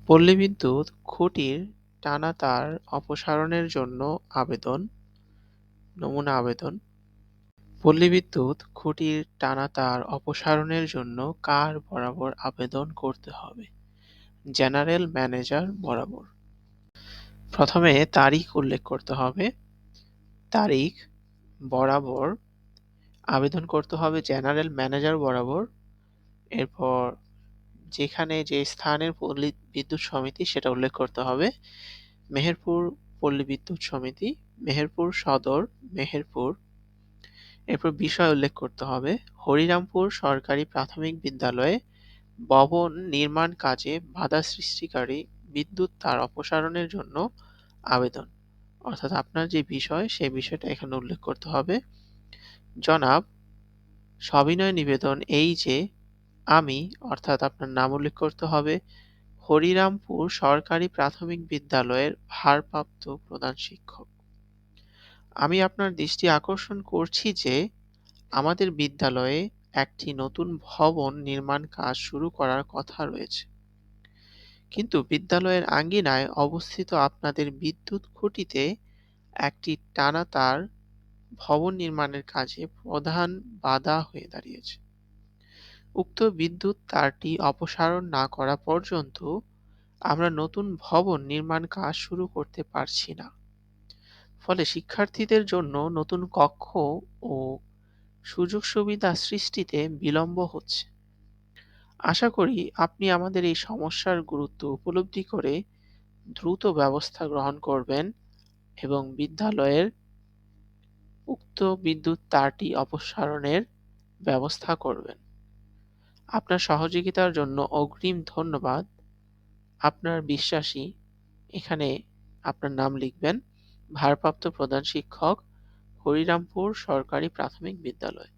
পল্লী বিদ্যুৎ খুঁটির টানা তার অপসারণের জন্য আবেদন নমুনা আবেদন পল্লী বিদ্যুৎ খুঁটির টানা তার অপসারণের জন্য কার বরাবর আবেদন করতে হবে? জেনারেল ম্যানেজার বরাবর। প্রথমে তারিখ উল্লেখ করতে হবে। তারিখ বরাবর আবেদন করতে হবে জেনারেল ম্যানেজার বরাবর। এরপর যেখানে যে স্থানের পল্লী বিদ্যুৎ সমিতি সেটা উল্লেখ করতে হবে। মেহেরপুর পল্লী বিদ্যুৎ সমিতি, মেহেরপুর সদর, মেহেরপুর। এরপর বিষয় উল্লেখ করতে হবে হরিরামপুর সরকারি প্রাথমিক বিদ্যালয়ে ভবন নির্মাণ কাজে বাধা সৃষ্টিকারী বিদ্যুৎ তার অপসারণের জন্য আবেদন। অর্থাৎ আপনার যে বিষয় সেই বিষয়টা এখানে উল্লেখ করতে হবে। জনাব, সবিনয় নিবেদন এই যে আমি, অর্থাৎ আপনার নাম উল্লেখ করতে হবে, হরিরামপুর সরকারি প্রাথমিক বিদ্যালয়ের ভারপ্রাপ্ত প্রধান শিক্ষক। আমি আপনার দৃষ্টি আকর্ষণ করছি যে আমাদের বিদ্যালয়ে একটি নতুন ভবন নির্মাণ কাজ শুরু করার কথা রয়েছে। কিন্তু বিদ্যালয়ের আঙ্গিনায় অবস্থিত আপনাদের বিদ্যুৎ খুঁটিতে একটি টানা তার ভবন নির্মাণের কাজে প্রধান বাধা হয়ে দাঁড়িয়েছে। উক্ত বিদ্যুৎ তারটি অপসারণ না করা পর্যন্ত আমরা নতুন ভবন নির্মাণ কাজ শুরু করতে পারছি না। ফলে শিক্ষার্থীদের জন্য নতুন কক্ষ ও সুযোগ সুবিধা সৃষ্টিতে বিলম্ব হচ্ছে। আশা করি আপনি আমাদের এই সমস্যার গুরুত্ব উপলব্ধি করে দ্রুত ব্যবস্থা গ্রহণ করবেন এবং বিদ্যালয়ের উক্ত বিদ্যুৎ তারটি অপসারণের ব্যবস্থা করবেন। আপনার সহযোগিতার জন্য অগ্রিম ধন্যবাদ। আপনার বিশ্বাসী। এখানে আপনার নাম লিখবেন। ভারপ্রাপ্ত প্রধান শিক্ষক, হরিরামপুর সরকারি প্রাথমিক বিদ্যালয়।